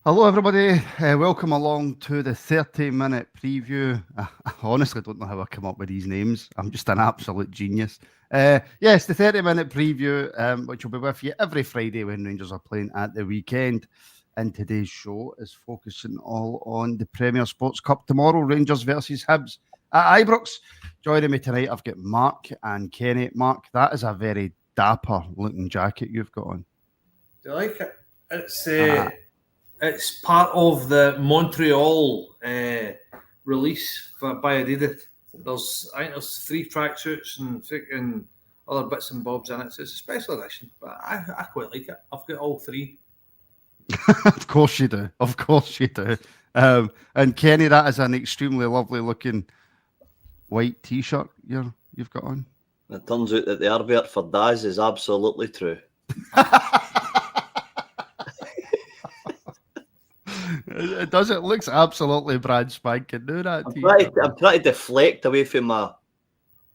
Hello, everybody. Welcome along to the 30-minute preview. I honestly don't know how I come up with these names. I'm just an absolute genius. Yes, the 30-minute preview, which will be with you every Friday when Rangers are playing at the weekend. And today's show is focusing all on the Premier Sports Cup tomorrow, Rangers versus Hibs at Ibrox. Joining me tonight, I've got Mark and Kenny. Mark, that is a very dapper-looking jacket you've got on. Do you like it? Ah. It's part of the Montreal release by Adidas. I think there's 3 tracksuits and other bits and bobs in it. So it's a special edition, but I quite like it. I've got all 3. Of course you do. Of course you do. And Kenny, that is an extremely lovely looking white T-shirt you've got on. It turns out that the advert for Daz is absolutely true. It does. It looks absolutely brand spanking new, that I'm trying to deflect away from my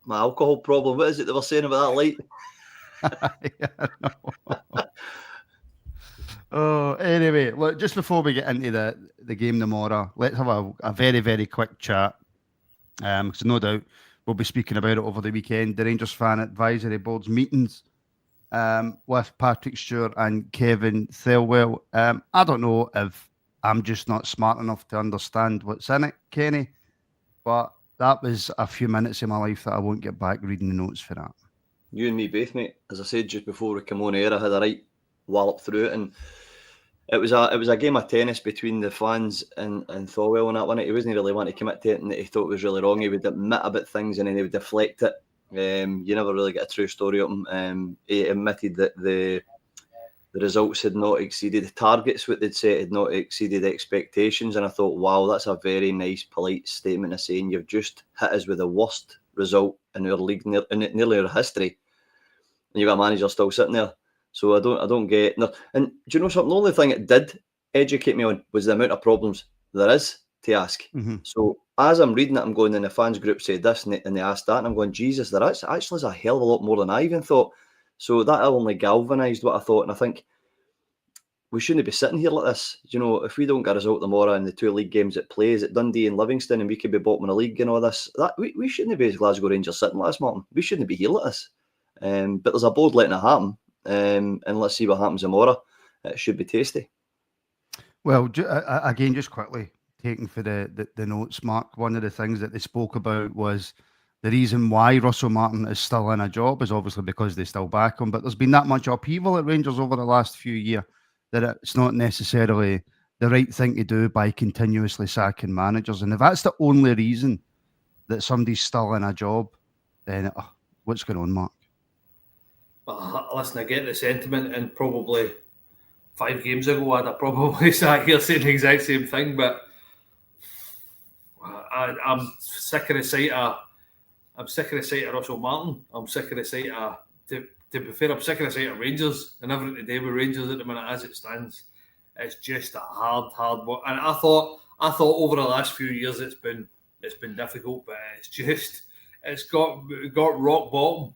alcohol problem. What is it they were saying about that light? Oh, anyway, look, just before we get into the game tomorrow, let's have a very, very quick chat. Because no doubt we'll be speaking about it over the weekend. The Rangers Fan Advisory Board's meetings with Patrick Stewart and Kevin Thelwell. I don't know if I'm just not smart enough to understand what's in it, Kenny, but that was a few minutes of my life that I won't get back reading the notes for that. You and me both, mate. As I said just before we came on air, I had a right wallop through it, and it was a game of tennis between the fans and Thorwell on that one. He wasn't really wanting to commit to it, and he thought it was really wrong. He would admit about things and then he would deflect it. You never really get a true story of him. He admitted that the results had not exceeded the targets, what they'd set had not exceeded expectations. And I thought, wow, that's a very nice, polite statement of saying you've just hit us with the worst result in our league, in nearly our history. And you've got a manager still sitting there. So I don't get... No. And do you know something? The only thing it did educate me on was the amount of problems there is to ask. Mm-hmm. So as I'm reading it, I'm going, and the fans group said this, and they asked that, and I'm going, Jesus, there actually is a hell of a lot more than I even thought. So that only galvanised what I thought, and I think we shouldn't be sitting here like this. You know, if we don't get a result tomorrow in the 2 league games it plays at Dundee and Livingston, and we could be bottom of the league and all this, that we shouldn't be as Glasgow Rangers sitting like this, Martin. We shouldn't be here like this. But there's a board letting it happen, and let's see what happens tomorrow. It should be tasty. Well, again, just quickly taking for the notes, Mark. One of the things that they spoke about was the reason why Russell Martin is still in a job is obviously because they still back him. But there's been that much upheaval at Rangers over the last few years that it's not necessarily the right thing to do by continuously sacking managers. And if that's the only reason that somebody's still in a job, then what's going on, Mark? Well, listen, I get the sentiment, and probably 5 games ago I'd have probably sat here saying the exact same thing, but I'm sick of the sight of Russell Martin. I'm sick of the sight of, to be fair, I'm sick of the sight of Rangers and everything to do with Rangers at the minute as it stands. It's just a hard work. And I thought over the last few years it's been difficult, but it's got rock bottom.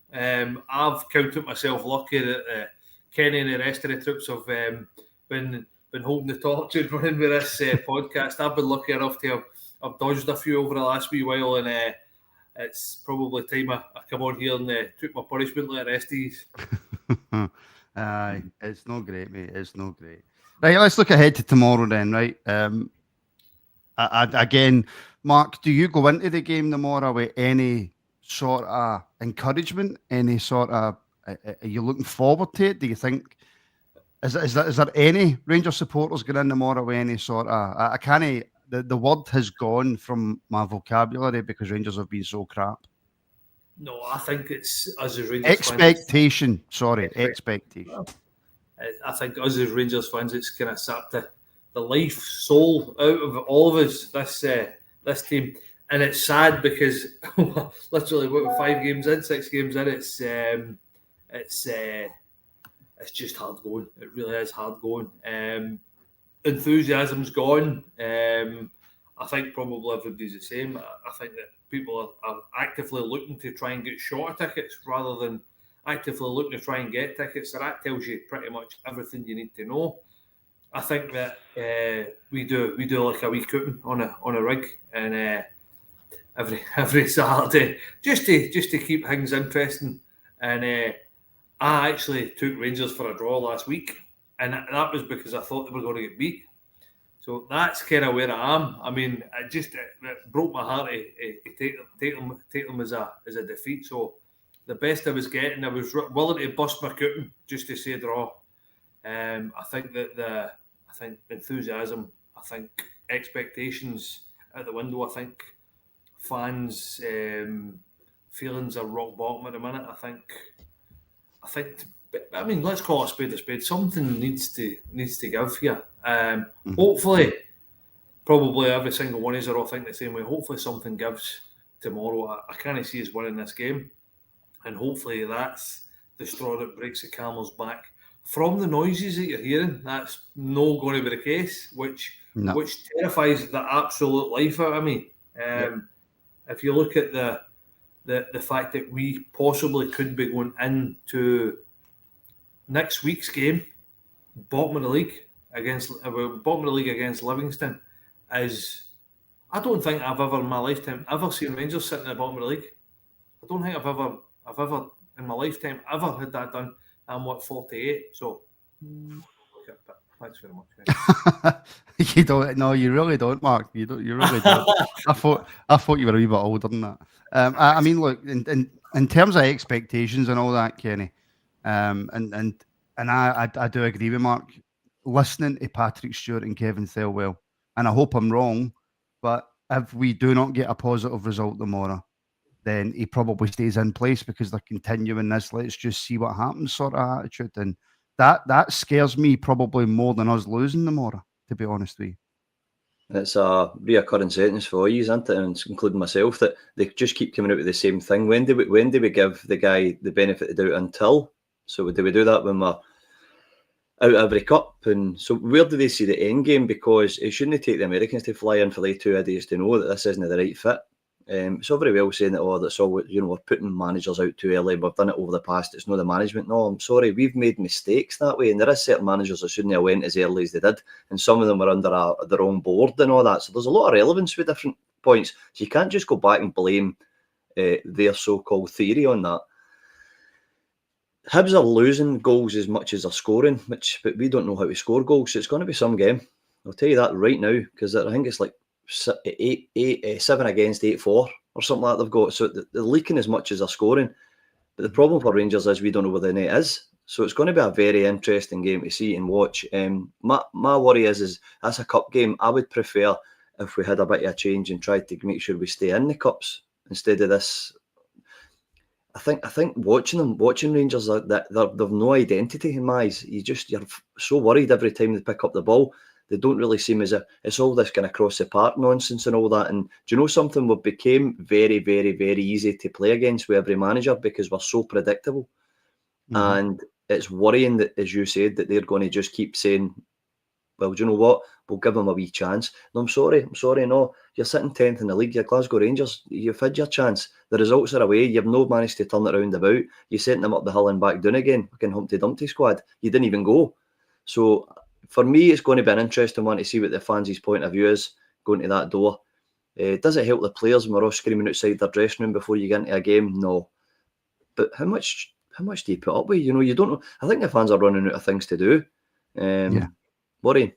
I've counted myself lucky that Kenny and the rest of the troops have been holding the torch and running with this podcast. I've been lucky enough to have dodged a few over the last wee while, and it's probably time I come on here and took my punishment like the rest of these. Aye, it's not great, mate. It's not great. Right, let's look ahead to tomorrow then, right? Again, Mark, do you go into the game tomorrow with any sort of encouragement? Any sort of... Are you looking forward to it? Do you think... Is there any Rangers supporters going in tomorrow with any sort of... I can't... The word has gone from my vocabulary because Rangers have been so crap. No, I think it's us as Rangers expectation. fans. Expectation. I think us as Rangers fans, it's kind of sapped the life, soul out of all of us, this team. And it's sad because literally, what, 5 games in, 6 games in, it's just hard going. It really is hard going. Enthusiasm's gone. I think probably everybody's the same. I think that people are actively looking to try and get shorter tickets rather than actively looking to try and get tickets. So that tells you pretty much everything you need to know. I think that we do like a wee cooking on a rig, and every Saturday just to keep things interesting. And I actually took Rangers for a draw last week, and that was because I thought they were going to get beat. So that's kind of where I am. I mean, it broke my heart to take them as a defeat. So the best I was getting, I was willing to bust my cooking just to say draw. I think that I think enthusiasm, I think expectations out the window. I think fans' feelings are rock bottom at the minute. I think. I mean, let's call it a spade a spade. Something needs to give here. Hopefully, probably every single one of us are all thinking the same way. Hopefully, something gives tomorrow. I can't see us winning this game, and hopefully, that's the straw that breaks the camel's back. From the noises that you're hearing, that's not going to be the case, which terrifies the absolute life out of me. If you look at the fact that we possibly could be going into next week's game, bottom of the league against Livingston, is I don't think I've ever in my lifetime ever seen Rangers sitting at the bottom of the league. I don't think I've ever in my lifetime ever had that done. I'm 48, so thanks very much. You don't. No, you really don't, Mark. You really don't. I thought you were a wee bit older than that. I mean, look, in terms of expectations and all that, Kenny, and I do agree with Mark. Listening to Patrick Stewart and Kevin Thelwell, and I hope I'm wrong, but if we do not get a positive result tomorrow, then he probably stays in place because they're continuing this let's just see what happens sort of attitude. And that scares me probably more than us losing tomorrow, to be honest with you. It's a reoccurring sentence for you, isn't it? And including myself, that they just keep coming out with the same thing. When do we give the guy the benefit of the doubt until? So do we do that when we're out every cup? And so where do they see the end game? Because it shouldn't take the Americans to fly in for the 2 idiots to know that this isn't the right fit. It's all very well saying that, that's all, we're putting managers out too early. We've done it over the past. It's not the management. No, I'm sorry. We've made mistakes that way. And there are certain managers that shouldn't have went as early as they did. And some of them were under their own board and all that. So there's a lot of relevance with different points. So you can't just go back and blame their so-called theory on that. Hibs are losing goals as much as they're scoring, but we don't know how to score goals. So it's going to be some game. I'll tell you that right now, because I think it's like 7 against 8-4 or something like that they've got. So they're leaking as much as they're scoring. But the problem for Rangers is we don't know where the net is. So it's going to be a very interesting game to see and watch. My worry is that's a cup game. I would prefer if we had a bit of a change and tried to make sure we stay in the cups instead of this. I think watching Rangers, they've no identity in my eyes. You're so worried every time they pick up the ball. They don't really seem as if it's all this kind of cross the park nonsense and all that. And do you know something? We became very, very, very easy to play against with every manager because we're so predictable. Mm-hmm. And it's worrying that, as you said, that they're going to just keep saying, well, do you know what? We'll give them a wee chance. No, I'm sorry. No, you're sitting 10th in the league. You're Glasgow Rangers. You've had your chance. The results are away. You've no managed to turn it around about. You sent them up the hill and back down again. Fucking Humpty Dumpty squad. You didn't even go. So for me, it's going to be an interesting one to see what the fans' point of view is going to that door. Does it help the players when we're all screaming outside their dressing room before you get into a game? No. But how much do you put up with? You don't know. I think the fans are running out of things to do. Worrying.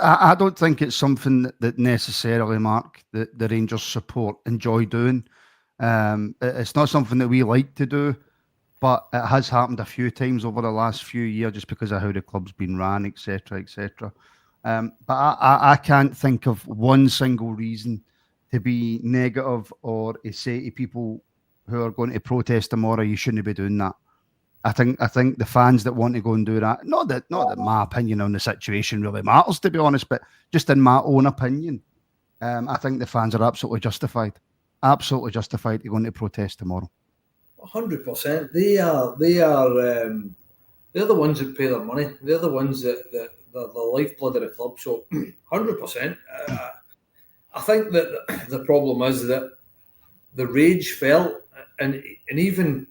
I don't think it's something that necessarily, Mark, that the Rangers support enjoy doing. It's not something that we like to do, but it has happened a few times over the last few years just because of how the club's been ran, etc., etc. But I can't think of one single reason to be negative or to say to people who are going to protest tomorrow, you shouldn't be doing that. I think the fans that want to go and do that, not that my opinion on the situation really matters, to be honest, but just in my own opinion, I think the fans are absolutely justified to go into protest tomorrow. 100%. They are. They're the ones that pay their money. They're the ones that they're the lifeblood of the club. So 100%. I think that the problem is that the rage felt, and even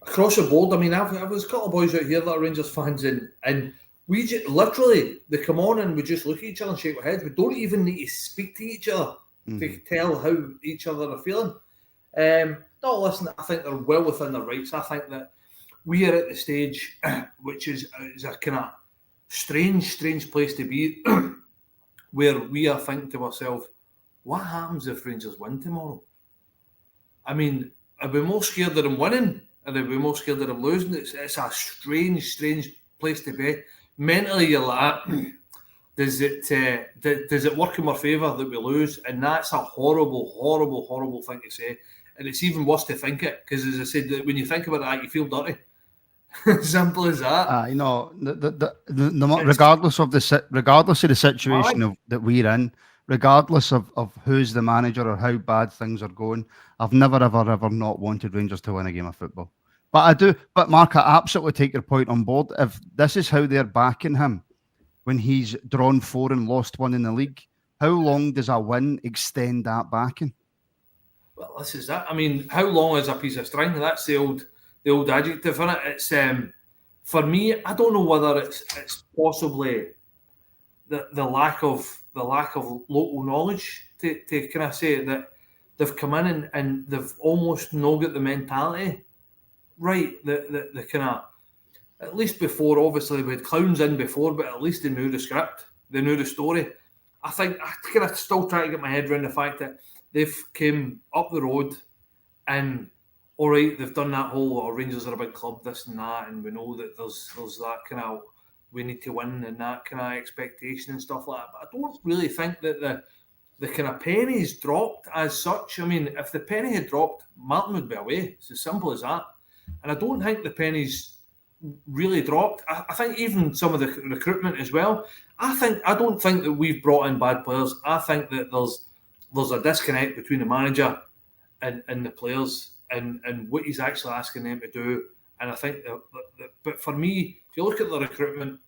across the board. I mean, I've a couple of boys out here that are Rangers fans, and literally, they come on and we just look at each other and shake our heads. We don't even need to speak to each other to tell how each other are feeling. No, listen, I think they're well within their rights. I think that we are at the stage, which is a kind of strange place to be, where we are thinking to ourselves, what happens if Rangers win tomorrow? I mean, are we more scared of them winning, or are we more scared of them losing? It's a strange place to be. Mentally, you're like, does it work in our favour that we lose? And that's a horrible thing to say. And it's even worse to think it, because as I said, when you think about that, you feel dirty. Simple as that. You know, regardless of the situation that we're in, regardless of who's the manager or how bad things are going, I've never ever not wanted Rangers to win a game of football. But Mark, I absolutely take your point on board. If this is how they're backing him when he's drawn 4 and lost 1 in the league, how long does a win extend that backing? Well, this is that. I mean, how long is a piece of string? That's the old adjective, isn't it? It's for me, I don't know whether it's possibly the lack of local knowledge to kind of say that they've come in and they've almost not got the mentality right. The kind of, at least before, obviously we had clowns in before, but at least they knew the script, they knew the story. I think I kind of still try to get my head around the fact that they've came up the road and, all right, they've done that whole, Rangers are a big club, this and that, and we know that there's that kind of, we need to win and that kind of expectation and stuff like that. But I don't really think that the kind of pennies dropped as such. I mean, if the penny had dropped, Martin would be away. It's as simple as that. And I don't think the pennies really dropped. I think even some of the recruitment as well. I don't think that we've brought in bad players. I think that there's a disconnect between the manager and the players and what he's actually asking them to do. And I think that but for me, if you look at the recruitment,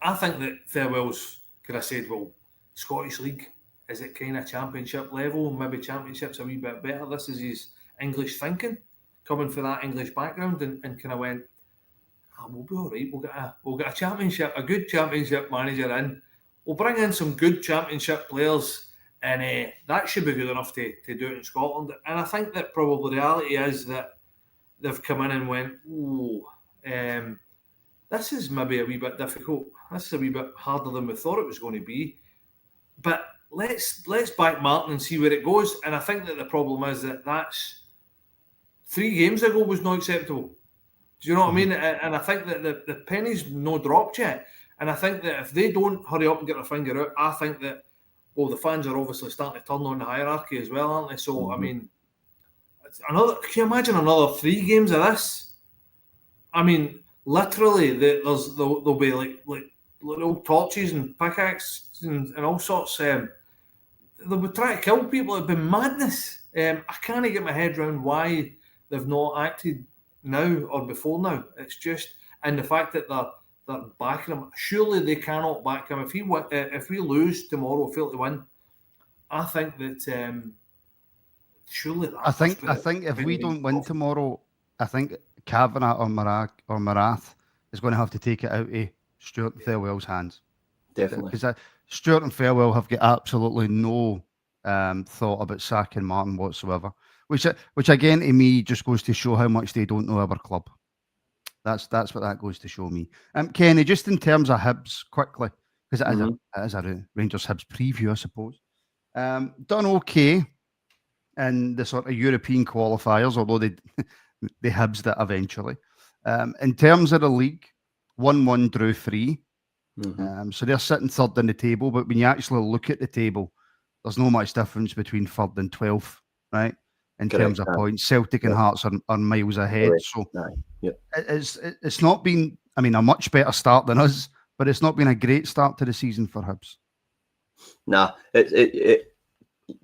I think that Farewell's could have said, well, Scottish League, is it kind of championship level? Maybe championship's a wee bit better. This is his English thinking, coming from that English background, and kind of went, we'll be all right. We'll get a championship, a good championship manager in. We'll bring in some good championship players, and that should be good enough to do it in Scotland. And I think that probably the reality is that they've come in and went, this is maybe a wee bit difficult. This is a wee bit harder than we thought it was going to be. But let's back Martin and see where it goes. And I think that the problem is that's 3 games ago was not acceptable. Do you know what I mean? And I think that the penny's no dropped yet. And I think that if they don't hurry up and get their finger out, I think that, well, the fans are obviously starting to turn on the hierarchy as well, aren't they? So, I mean, can you imagine another 3 games of this? I mean, literally, there'll be like little torches and pickaxes and all sorts. They'll be trying to kill people. It'd be madness. I can't get my head around why they've not acted now or before now. It's just, and the fact that they're backing him. Surely they cannot back him. If we lose tomorrow, fail to win, I think that surely that. I think if we don't win tomorrow, I think Kavanagh or Marath is going to have to take it out of Stuart and Farewell's hands. Definitely, because Stuart and Farewell have got absolutely no thought about sacking Martin whatsoever. Which again to me just goes to show how much they don't know our club. That's what that goes to show me. Kenny, just in terms of Hibs, quickly, because it is a Rangers Hibs preview, I suppose. Done okay in the sort of European qualifiers, although they Hibs that eventually. In terms of the league, 1-1 drew 3. So they're sitting third in the table, but when you actually look at the table, there's no much difference between third and 12th, right? In terms of points, Celtic and Hearts are miles ahead. So it's not been, I mean, a much better start than us, but it's not been a great start to the season for Hibs. Nah, it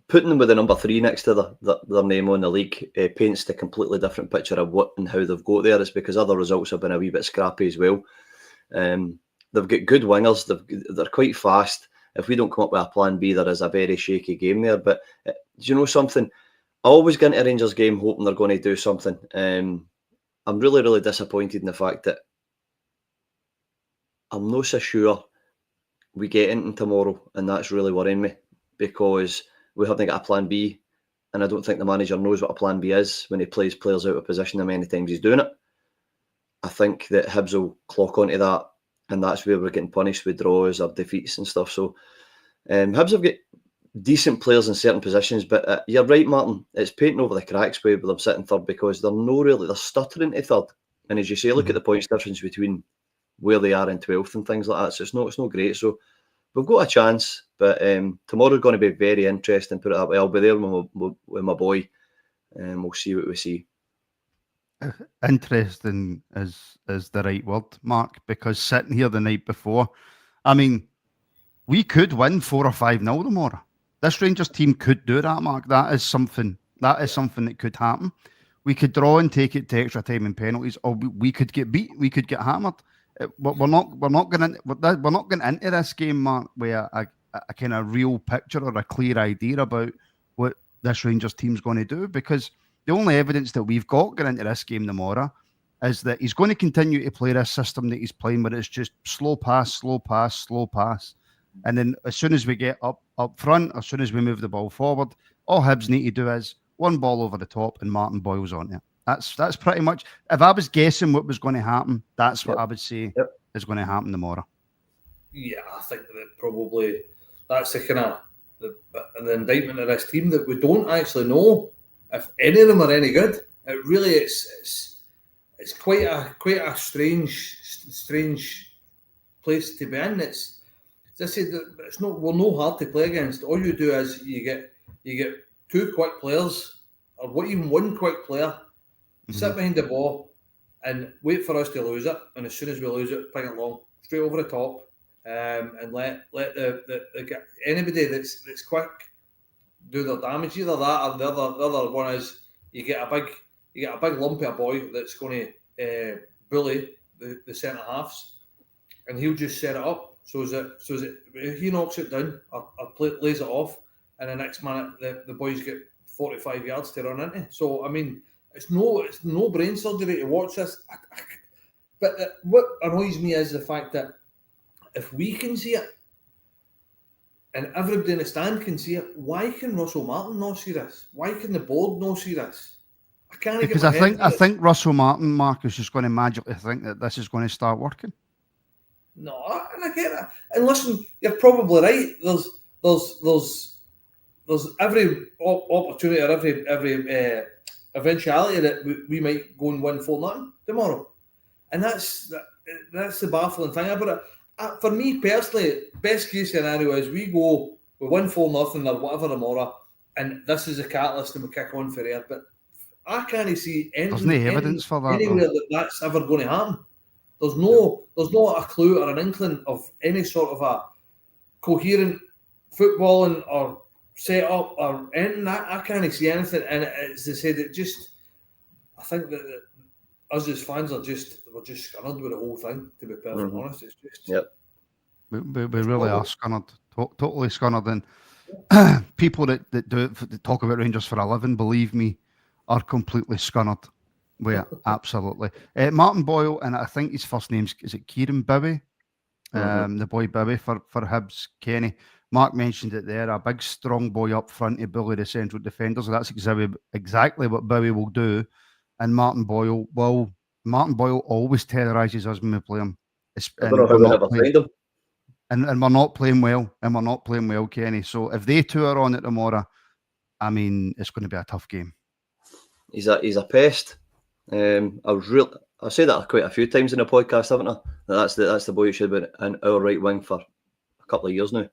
putting them with the number 3 next to their name on the league paints a completely different picture of what and how they've got there. It's because other results have been a wee bit scrappy as well. They've got good wingers. They're quite fast. If we don't come up with a plan B, there is a very shaky game there. But do you know something? I always get into a Rangers game hoping they're going to do something. I'm really, really disappointed in the fact that I'm not so sure we get into tomorrow, and that's really worrying me, because we haven't got a plan B, and I don't think the manager knows what a plan B is when he plays players out of position the many times he's doing it. I think that Hibs will clock onto that, and that's where we're getting punished with draws or defeats and stuff. So Hibs have got decent players in certain positions, but you're right, Martin, it's painting over the cracks with them sitting third, because they're stuttering to third. And as you say, look at the points difference between where they are in 12th and things like that. So it's not great. So we've got a chance, but tomorrow's going to be very interesting, put it that way. I'll be there with my boy, and we'll see what we see. Interesting is the right word, Mark, because sitting here the night before, I mean, we could win 4 or 5-0 tomorrow. This Rangers team could do that, Mark. That is something that could happen. We could draw and take it to extra time and penalties, or we could get beat. We could get hammered. But we're not going into this game, Mark, with a kind of real picture or a clear idea about what this Rangers team's going to do, because the only evidence that we've got going into this game tomorrow is that he's going to continue to play this system that he's playing, where it's just slow pass. And then as soon as we get up front, as soon as we move the ball forward, all Hibs need to do is one ball over the top and Martin Boyle's on it. That's pretty much, if I was guessing what was going to happen, that's what I would say is going to happen tomorrow. Yeah, I think that probably that's the kind of the indictment of this team, that we don't actually know if any of them are any good. It really it's quite a strange place to be in. It's, as I said, we're no hard to play against. All you do is you get two quick players, or even one quick player, sit behind the ball and wait for us to lose it. And as soon as we lose it, ping it long, straight over the top, and let the anybody that's quick do their damage. Either that, or the other one is you get a big lumpy boy that's going to bully the centre halves, and he'll just set it up. So is it he knocks it down or lays it off, and the next minute the boys get 45 yards to run into. So I mean, it's no brain surgery to watch this. But what annoys me is the fact that if we can see it, and everybody in the stand can see it, why can Russell Martin not see this? Why can the board not see this? I can't. Because I think Russell Martin, Mark, is just going to magically think that this is going to start working. No, and I get that. And listen, you're probably right. There's every opportunity or every eventuality that we might go and win 4-0 tomorrow, and that's the baffling thing about it. For me personally, best case scenario is we win 4-0 or whatever tomorrow, and this is a catalyst and we kick on for air. But I can't see anything. There's no evidence for that anywhere that's ever going to happen. There's not a clue or an inkling of any sort of a coherent footballing or set up or anything. I can't see anything. And as I said, I think that us as fans we're just scunnered with the whole thing, to be perfectly honest. It's just we really are scunnered, totally scunnered. And people that talk about Rangers for a living, believe me, are completely scunnered. Yeah, absolutely. Martin Boyle, and I think his first name's, is it Kieran Bibby? The boy Bibby for Hibs, Kenny. Mark mentioned it there, a big strong boy up front to bully the central defenders. So that's exactly what Bibby will do. And Martin Boyle always terrorises us when we play him. I don't know how we never find him. And we're not playing well, Kenny. So if they two are on it tomorrow, I mean, it's going to be a tough game. He's a pest. I've said that quite a few times in the podcast, haven't I? That's the boy who should have been in our right wing for a couple of years now.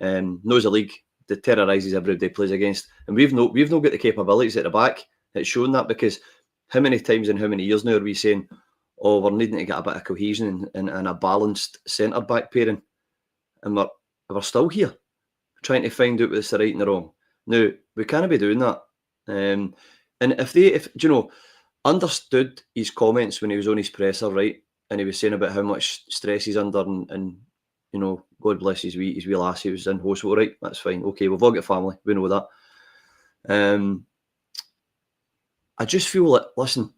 Knows the league, that terrorises everybody he plays against, and we've not got the capabilities at the back. It's shown that, because how many times and how many years now are we saying, oh, we're needing to get a bit of cohesion and a balanced centre back pairing, and we're still here trying to find out what's the right and the wrong. Now we can't be doing that. And if you know, understood his comments when he was on his presser, right, and he was saying about how much stress he's under, and you know, God bless his wee lass, he was in hospital, right, that's fine, okay, we've all got family, we know that. I just feel that, listen,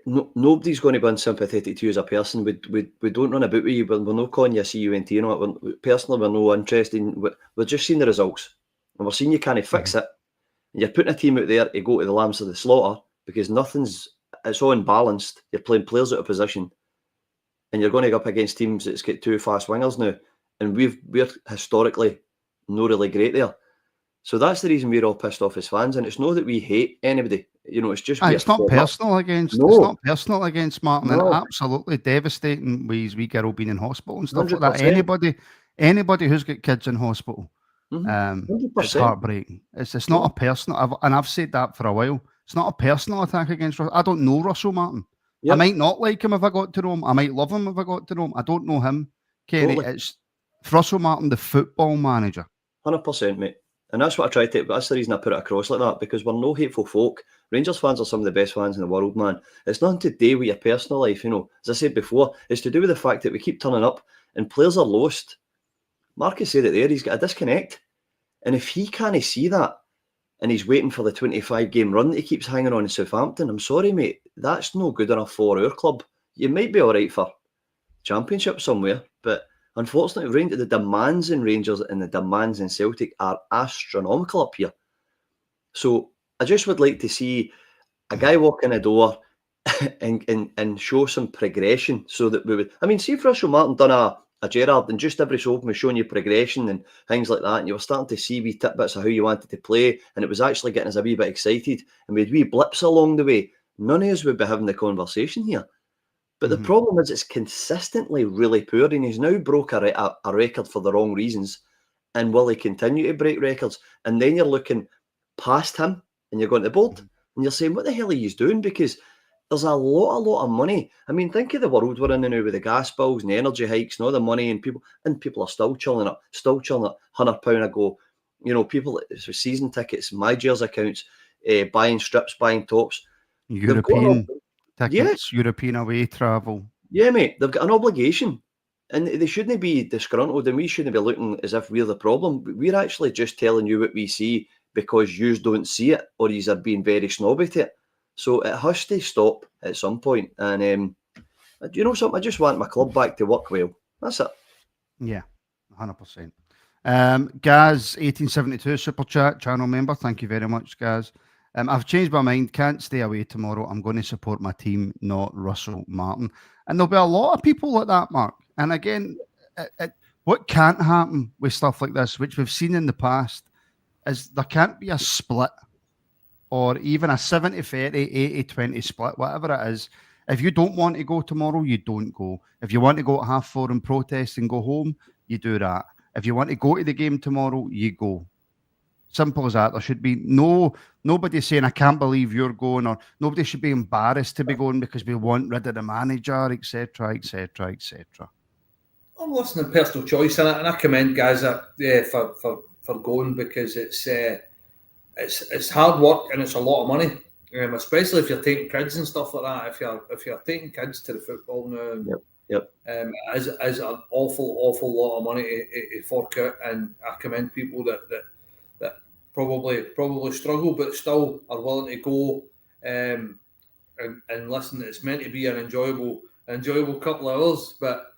nobody's going to be unsympathetic to you as a person. We don't run about with you. We're not calling you a CUNT. Personally, we're no interested. We're just seeing the results, and we're seeing you can't fix it. And you're putting a team out there to go to the lambs of the slaughter because it's all unbalanced. You're playing players out of position, and you're going to go up against teams that's got 2 fast wingers now, and we're historically not really great there. So that's the reason we're all pissed off as fans, and it's not that we hate anybody. It's just it's not personal against. No. It's not personal against Martin. No. And absolutely devastating with his wee girl being in hospital and stuff 100%. like that. Anybody who's got kids in hospital, 100%. it's heartbreaking. It's not a personal. I've said that for a while. It's not a personal attack against Russell. I don't know Russell Martin. Yep. I might not like him if I got to know him. I might love him if I got to know him. I don't know him, Kenny. Totally. It's Russell Martin, the football manager. 100%, mate. And that's what I tried to. That's the reason I put it across like that, because we're no hateful folk. Rangers fans are some of the best fans in the world, man. It's nothing to do with your personal life, As I said before, it's to do with the fact that we keep turning up and players are lost. Marcus said it there. He's got a disconnect, and if he can't see that, and he's waiting for the 25-game run that he keeps hanging on in Southampton, I'm sorry, mate. That's no good enough for our club. You might be all right for Championship somewhere, but unfortunately, the demands in Rangers and the demands in Celtic are astronomical up here. So I just would like to see a guy walk in the door and show some progression, so that we would. I mean, see if Russell Martin done a Gerrard, and just every so often was showing you progression and things like that, and you were starting to see wee tidbits of how you wanted to play, and it was actually getting us a wee bit excited, and we had wee blips along the way. None of us would be having the conversation here. But the problem is it's consistently really poor, and he's now broke a record for the wrong reasons. And will he continue to break records? And then you're looking past him and you're going to the board and you're saying, what the hell are you doing? Because there's a lot of money. I mean, think of the world we're in now with the gas bills and the energy hikes and all the money, and people are still chilling at £100 a go. People with season tickets, my Jersey accounts, buying strips, buying tops. European tickets, European away travel. Yeah, mate, they've got an obligation, and they shouldn't be disgruntled, and we shouldn't be looking as if we're the problem. We're actually just telling you what we see because you don't see it, or you are being very snobby to it. So it has to stop at some point. And you know something? I just want my club back to work well. That's it. Yeah, 100%. Gaz 1872 super chat channel member. Thank you very much, Gaz. I've changed my mind. Can't stay away tomorrow. I'm going to support my team, not Russell Martin. And there'll be a lot of people like that, Mark. And again, what can't happen with stuff like this, which we've seen in the past, is there can't be a split or even a 70-30, 80-20 split, whatever it is. If you don't want to go tomorrow, you don't go. If you want to go at 4:30 and protest and go home, you do that. If you want to go to the game tomorrow, you go. Simple as that. There should be nobody saying, I can't believe you're going, or nobody should be embarrassed to be going because we want rid of the manager, etc., etc., etc. I'm listening to personal choice, and I commend guys for going, because it's hard work and it's a lot of money, especially if you're taking kids and stuff like that. If you're taking kids to the football now, as an awful lot of money to fork out, and I commend people that probably struggle but still are willing to go and listen. It's meant to be an enjoyable couple of hours, but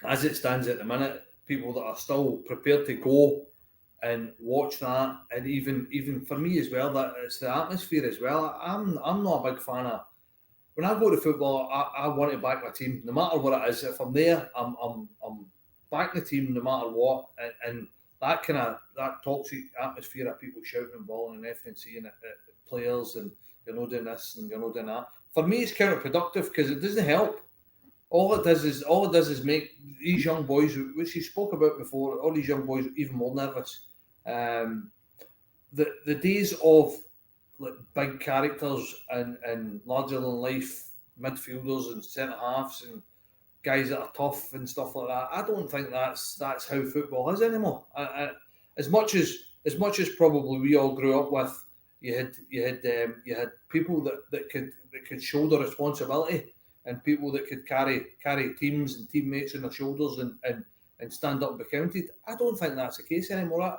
as it stands at the minute, people that are still prepared to go and watch that, and even for me as well, that it's the atmosphere as well. I'm not a big fan of, when I go to football, I want to back my team no matter what it is. If I'm there, I'm backing the team no matter what, and that toxic atmosphere of people shouting and bawling and everything, seeing at players, and you're not doing this and you're not doing that. For me, it's counterproductive because it doesn't help. All it does is make these young boys, which you spoke about before, all these young boys even more nervous. The days of like big characters and larger than life midfielders and centre halves and guys that are tough and stuff like that, I don't think that's how football is anymore. As much as probably we all grew up with, you had people that could shoulder responsibility, and people that could carry teams and teammates on their shoulders and stand up and be counted. I don't think that's the case anymore.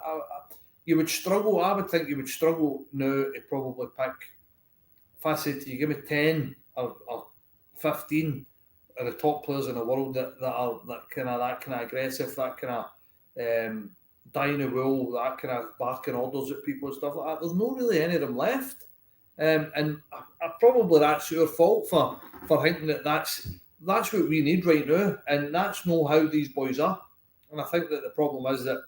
You would struggle. I would think you would struggle now to probably pick. If I said to you, give me 10 are 15 are the top players in the world that are that kind of aggressive, that kind of dying a wool, that kind of barking orders at people and stuff like that. There's not really any of them left, and probably that's your fault for thinking that that's what we need right now, and that's not how these boys are. And I think that the problem is that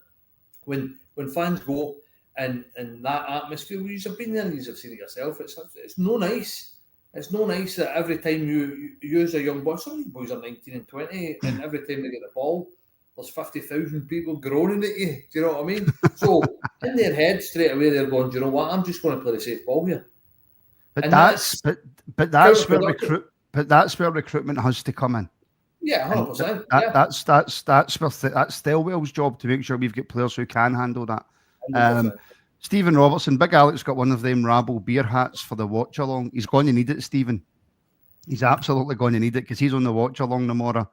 when fans go and that atmosphere, you've been there and you've seen it yourself, it's no nice. It's no nice that every time you use a young boy, some of these boys are 19 and 20, and every time they get the ball, there's 50,000 people groaning at you. Do you know what I mean? So in their head straight away they're going, do you know what? I'm just going to play the safe ball here. But that's where recruitment has to come in. Yeah, 100%. That's Stelwell's job to make sure we've got players who can handle that. Stephen Robertson, Big Alex got one of them Rabble beer hats for the watch along. He's going to need it, Stephen. He's absolutely going to need it because he's on the watch along tomorrow.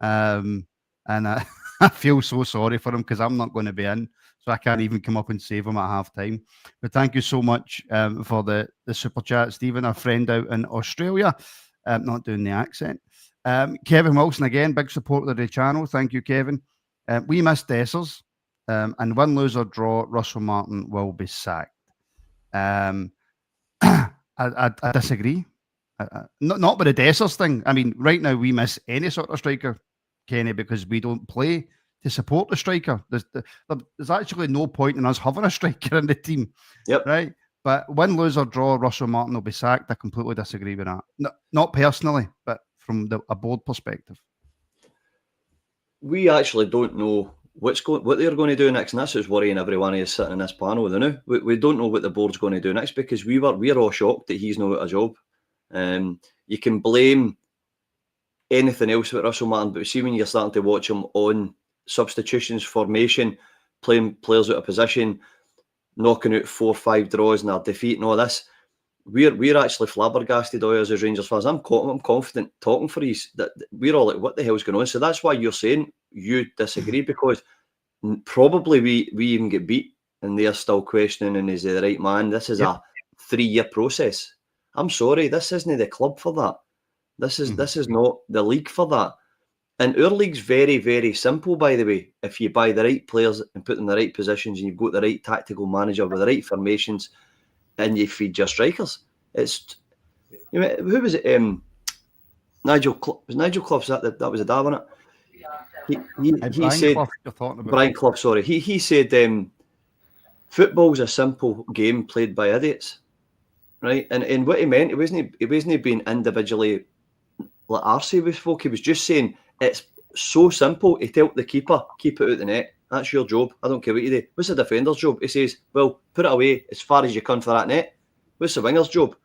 And I feel so sorry for him because I'm not going to be in, so I can't even come up and save him at half time. But thank you so much for the super chat, Stephen, our friend out in Australia. Not doing the accent. Kevin Wilson again, big supporter of the channel. Thank you, Kevin. We missed Dessers. And win, lose or draw, Russell Martin will be sacked. I disagree. Not with the Dessers thing. I mean, right now we miss any sort of striker, Kenny, because we don't play to support the striker. There's actually no point in us having a striker in the team. Yep. Right? But win, lose or draw, Russell Martin will be sacked. I completely disagree with that. Not personally, but from a board perspective. We actually don't know what they're going to do next, and that's what's worrying everyone who's sitting in this panel. We don't know what the board's going to do next because we're all shocked that he's not at a job. You can blame anything else with Russell Martin, but see when you're starting to watch him on substitutions, formation, playing players out of position, knocking out 4-5 draws and our defeat and all this, we're actually flabbergasted all as Rangers fans. I'm confident talking for you that we're all like, what the hell's going on? So that's why you're saying you disagree, because probably we even get beat and they're still questioning, and is he the right man? This is a 3-year process. I'm sorry, this isn't the club for that. This is not the league for that. And our league's very, very simple, by the way. If you buy the right players and put them in the right positions and you've got the right tactical manager with the right formations and you feed your strikers. It's, who was it? Nigel Clough. Was Nigel Clough? That was a dab on it. He said, Brian Clough, sorry. He said, football's a simple game played by idiots. Right? And what he meant, it wasn't being individually like arsey with folk. He was just saying it's so simple. He tell the keeper, keep it out the net. That's your job. I don't care what you do. What's the defender's job? He says, well, put it away as far as you can for that net. What's the winger's job?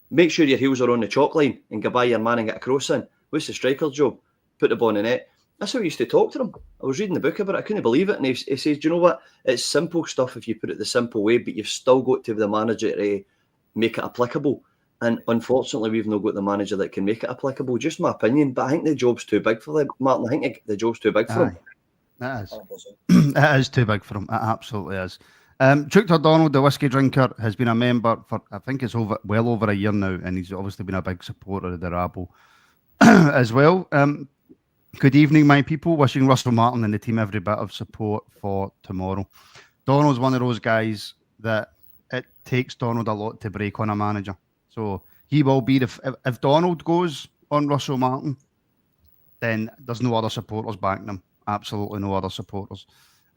Make sure your heels are on the chalk line and get by your man and get a cross in. What's the striker's job? Put the ball in the net. That's how we used to talk to him. I was reading the book about it. I couldn't believe it. And he says, do you know what? It's simple stuff if you put it the simple way, but you've still got to have the manager to make it applicable. And unfortunately, we've not got the manager that can make it applicable. Just my opinion. But I think the job's too big for them, Martin. I think the job's too big for him. That is. It is too big for him. It absolutely is. Victor Donald, the whiskey drinker, has been a member for, I think it's well over a year now, and he's obviously been a big supporter of the Rabble as well. Good evening, my people. Wishing Russell Martin and the team every bit of support for tomorrow. Donald's one of those guys that it takes Donald a lot to break on a manager. So he will be, if Donald goes on Russell Martin, then there's no other supporters backing him. Absolutely no other supporters.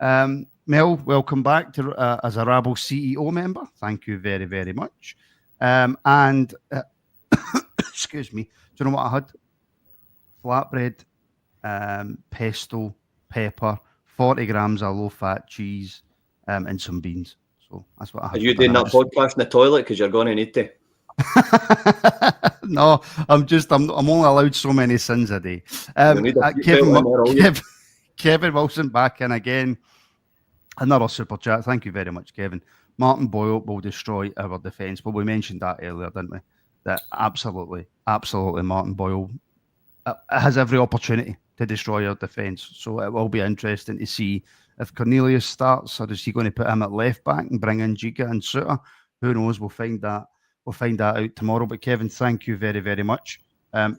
Mel, welcome back to as a Rabble CEO member. Thank you very, very much. And excuse me, do you know what I had? Flatbread, pesto, pepper, 40 grams of low-fat cheese, and some beans. So that's what I had. Are you doing that podcast in the toilet? Because you're going to need to. No, I'm only allowed so many sins a day. Kevin Wilson back in again. Another super chat. Thank you very much, Kevin. Martin Boyle will destroy our defence. But we mentioned that earlier, didn't we? That absolutely Martin Boyle has every opportunity to destroy our defence. So it will be interesting to see if Cornelius starts, or is he going to put him at left back and bring in Giga and Suter? Who knows? We'll find that we'll find that out tomorrow. But Kevin, thank you very, very much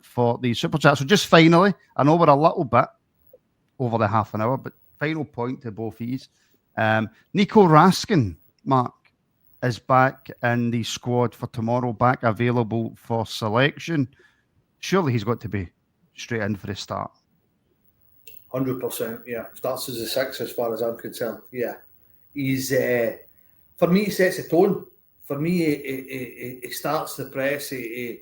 for the super chat. So just finally, I know we're a little bit over the half an hour, but final point to both of these. Nico Raskin, Mark, is back in the squad for tomorrow, back available for selection. Surely he's got to be straight in for the start. 100%, yeah. Starts as a 6 as far as I'm concerned. Yeah. He's, for me, he sets a tone. For me, he starts the press. He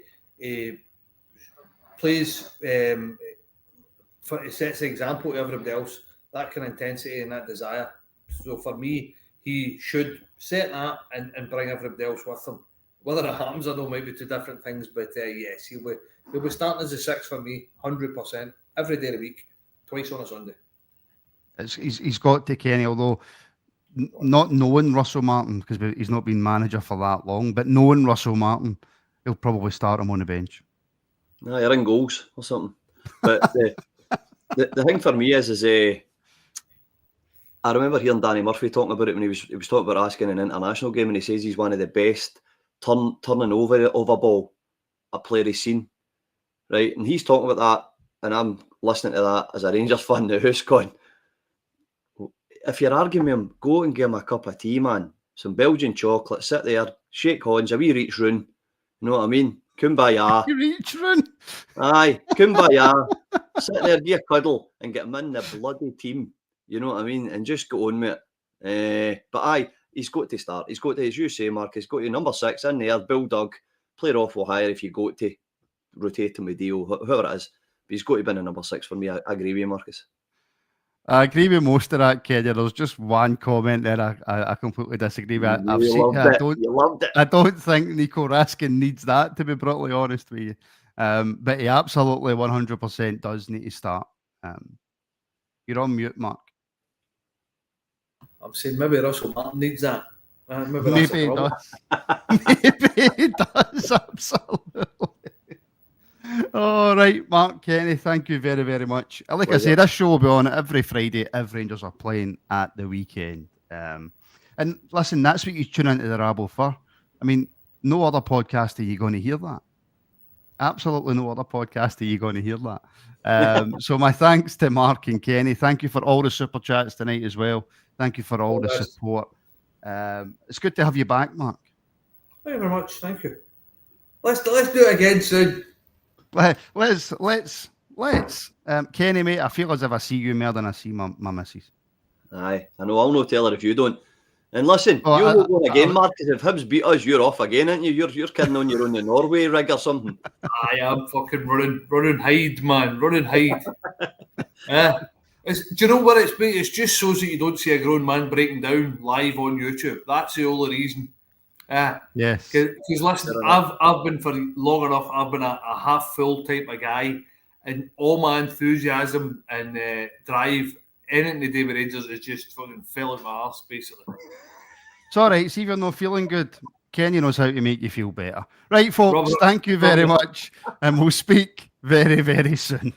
plays, he sets the example to everybody else. That kind of intensity and that desire. So for me, he should set that and bring everybody else with him. Whether it happens or not might be two different things, but yes, he'll be starting as a 6 for me, 100%, every day of the week. Twice on a Sunday. He's got to, Kenny, although not knowing Russell Martin, because he's not been manager for that long, but knowing Russell Martin, he'll probably start him on the bench. No, you're in goals or something. But the thing for me is I remember hearing Danny Murphy talking about it when he was talking about asking an international game, and he says he's one of the best turning over ball a player he's seen. Right? And he's talking about that, and I'm listening to that as a Rangers fan now, who's going, if you're arguing with him, go and give him a cup of tea, man. Some Belgian chocolate, sit there, shake hands, a wee reach round. You know what I mean? Kumbaya. Reach round? Aye, kumbaya. Sit there, be a cuddle, and get him in the bloody team. You know what I mean? And just go on with it. But aye, he's got to start. He's got to, as you say, Mark, he's got to number 6 in there, bulldog, player awful higher if you got to rotate him with Dio, whoever it is. But he's got to be in a number 6 for me. I agree with you, Marcus. I agree with most of that, Kenny. There's just one comment there I completely disagree with. I don't think Nico Raskin needs that, to be brutally honest with you. But he absolutely 100% does need to start. You're on mute, Mark. I'm saying maybe Russell Martin needs that. Maybe he does. Maybe he does, absolutely. All right, Mark, Kenny, thank you very, very much. Like I say, this show will be on every Friday if Rangers are playing at the weekend. And listen, that's what you tune into the Rabble for. I mean, no other podcast are you going to hear that. Absolutely no other podcast are you going to hear that. So my thanks to Mark and Kenny. Thank you for all the super chats tonight as well. Thank you for all the support. It's good to have you back, Mark. Thank you very much. Thank you. Let's do it again soon. Let's. Kenny, mate, I feel as if I see you more than I see my missus. Aye, I know. I'll not tell her if you don't. And listen, you're going again, Mark, because if Hibs beat us, you're off again, aren't you? You're kidding on your own the Norway rig or something. I am fucking running hide, man. Running hide. Do you know what it's been? It's just so that you don't see a grown man breaking down live on YouTube. That's the only reason. Yes. Because listen, I've been for long enough. I've been a half full type of guy, and all my enthusiasm and drive, anything to do with Rangers is just fucking fell in my arse, basically. It's all right. See, if you're not feeling good, Kenny knows how to make you feel better. Right, folks. Thank you very much, and we'll speak very, very soon.